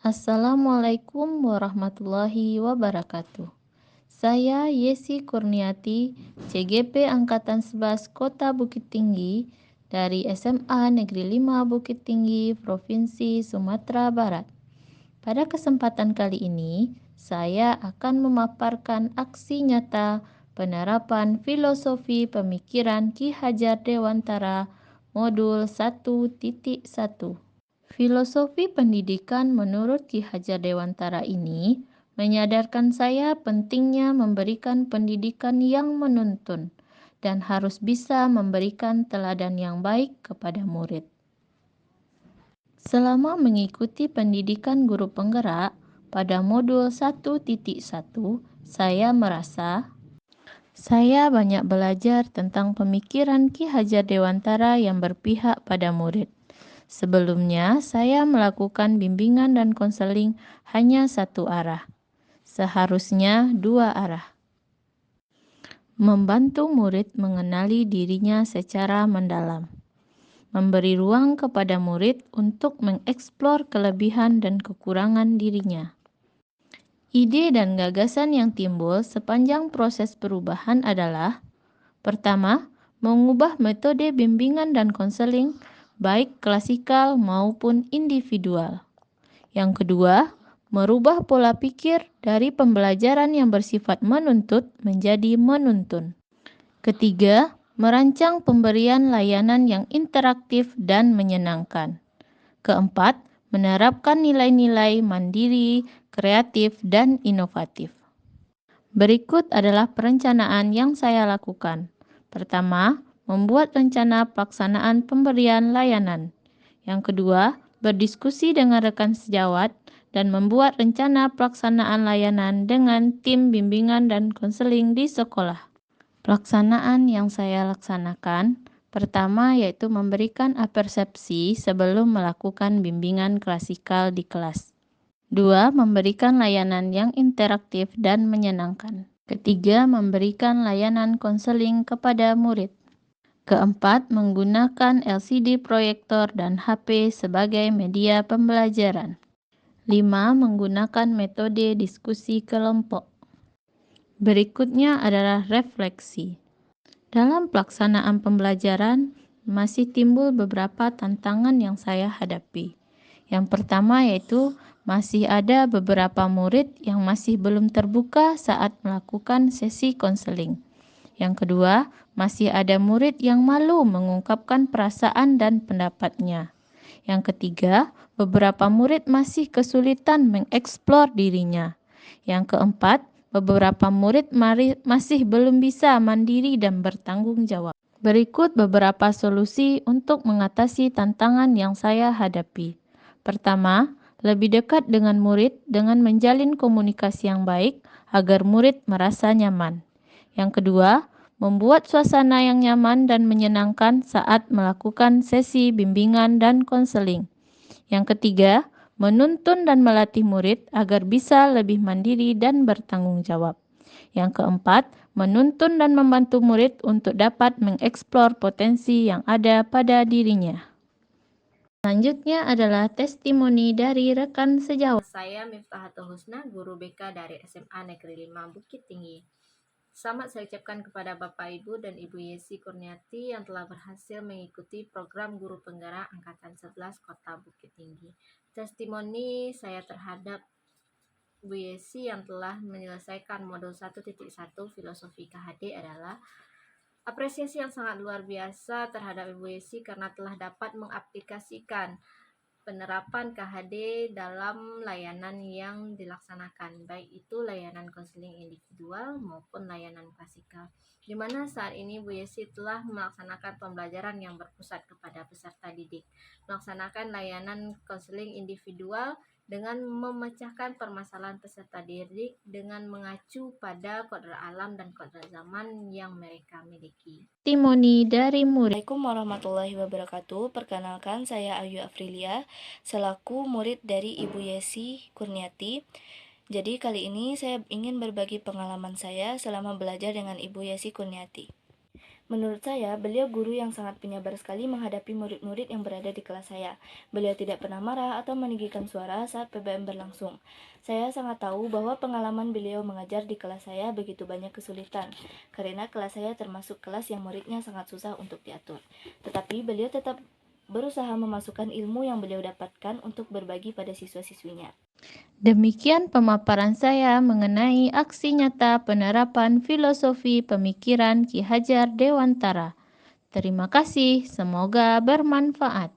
Assalamualaikum warahmatullahi wabarakatuh. Saya Yesi Kurniati, CGP Angkatan 11 Kota Bukit Tinggi dari SMA Negeri 5 Bukit Tinggi, Provinsi Sumatera Barat. Pada kesempatan kali ini, saya akan memaparkan aksi nyata penerapan filosofi pemikiran Ki Hajar Dewantara Modul 1.1. Filosofi pendidikan menurut Ki Hajar Dewantara ini menyadarkan saya pentingnya memberikan pendidikan yang menuntun dan harus bisa memberikan teladan yang baik kepada murid. Selama mengikuti pendidikan guru penggerak pada modul 1.1, saya merasa saya banyak belajar tentang pemikiran Ki Hajar Dewantara yang berpihak pada murid. Sebelumnya, saya melakukan bimbingan dan konseling hanya satu arah. Seharusnya dua arah. Membantu murid mengenali dirinya secara mendalam. Memberi ruang kepada murid untuk mengeksplor kelebihan dan kekurangan dirinya. Ide dan gagasan yang timbul sepanjang proses perubahan adalah: pertama, mengubah metode bimbingan dan konseling baik klasikal maupun individual. Yang kedua, merubah pola pikir dari pembelajaran yang bersifat menuntut menjadi menuntun. Ketiga, merancang pemberian layanan yang interaktif dan menyenangkan. Keempat, menerapkan nilai-nilai mandiri, kreatif, dan inovatif. Berikut adalah perencanaan yang saya lakukan. Pertama, membuat rencana pelaksanaan pemberian layanan. Yang kedua, berdiskusi dengan rekan sejawat dan membuat rencana pelaksanaan layanan dengan tim bimbingan dan konseling di sekolah. Pelaksanaan yang saya laksanakan, pertama yaitu memberikan apersepsi sebelum melakukan bimbingan klasikal di kelas. 2. Memberikan layanan yang interaktif dan menyenangkan. Ketiga, memberikan layanan konseling kepada murid. Keempat, menggunakan LCD proyektor dan HP sebagai media pembelajaran. 5. Menggunakan metode diskusi kelompok. Berikutnya adalah refleksi. Dalam pelaksanaan pembelajaran, masih timbul beberapa tantangan yang saya hadapi. Yang pertama yaitu masih ada beberapa murid yang masih belum terbuka saat melakukan sesi konseling. Yang kedua, masih ada murid yang malu mengungkapkan perasaan dan pendapatnya. Yang ketiga, beberapa murid masih kesulitan mengeksplor dirinya. Yang keempat, beberapa murid masih belum bisa mandiri dan bertanggung jawab. Berikut beberapa solusi untuk mengatasi tantangan yang saya hadapi. Pertama, lebih dekat dengan murid dengan menjalin komunikasi yang baik agar murid merasa nyaman. Yang kedua, membuat suasana yang nyaman dan menyenangkan saat melakukan sesi bimbingan dan konseling. Yang ketiga, menuntun dan melatih murid agar bisa lebih mandiri dan bertanggung jawab. Yang keempat, menuntun dan membantu murid untuk dapat mengeksplor potensi yang ada pada dirinya. Selanjutnya adalah testimoni dari rekan sejawat. Saya Miftahatul Husna, guru BK dari SMA Negeri 5 Bukit Tinggi. Selamat saya ucapkan kepada Bapak Ibu dan Ibu Yesi Kurniati yang telah berhasil mengikuti program guru penggerak Angkatan 11 Kota Bukit Tinggi. Testimoni saya terhadap Bu Yesi yang telah menyelesaikan modul 1.1 filosofi KHD adalah apresiasi yang sangat luar biasa terhadap Ibu Yesi karena telah dapat mengaplikasikan penerapan KHD dalam layanan yang dilaksanakan, baik itu layanan konseling individual maupun layanan klasikal. Di mana saat ini Bu Yesi telah melaksanakan pembelajaran yang berpusat kepada peserta didik, melaksanakan layanan konseling individual dengan memecahkan permasalahan peserta didik dengan mengacu pada kodrat alam dan kodrat zaman yang mereka miliki. Testimoni dari murid. Assalamualaikum warahmatullahi wabarakatuh. Perkenalkan, saya Ayu Afrilia selaku murid dari Ibu Yesi Kurniati. Jadi kali ini saya ingin berbagi pengalaman saya selama belajar dengan Ibu Yesi Kurniati. Menurut saya, beliau guru yang sangat penyabar sekali menghadapi murid-murid yang berada di kelas saya. Beliau tidak pernah marah atau meninggikan suara saat PBM berlangsung. Saya sangat tahu bahwa pengalaman beliau mengajar di kelas saya begitu banyak kesulitan, karena kelas saya termasuk kelas yang muridnya sangat susah untuk diatur. Tetapi beliau tetap berusaha memasukkan ilmu yang beliau dapatkan untuk berbagi pada siswa-siswinya. Demikian pemaparan saya mengenai aksi nyata penerapan filosofi pemikiran Ki Hajar Dewantara. Terima kasih, semoga bermanfaat.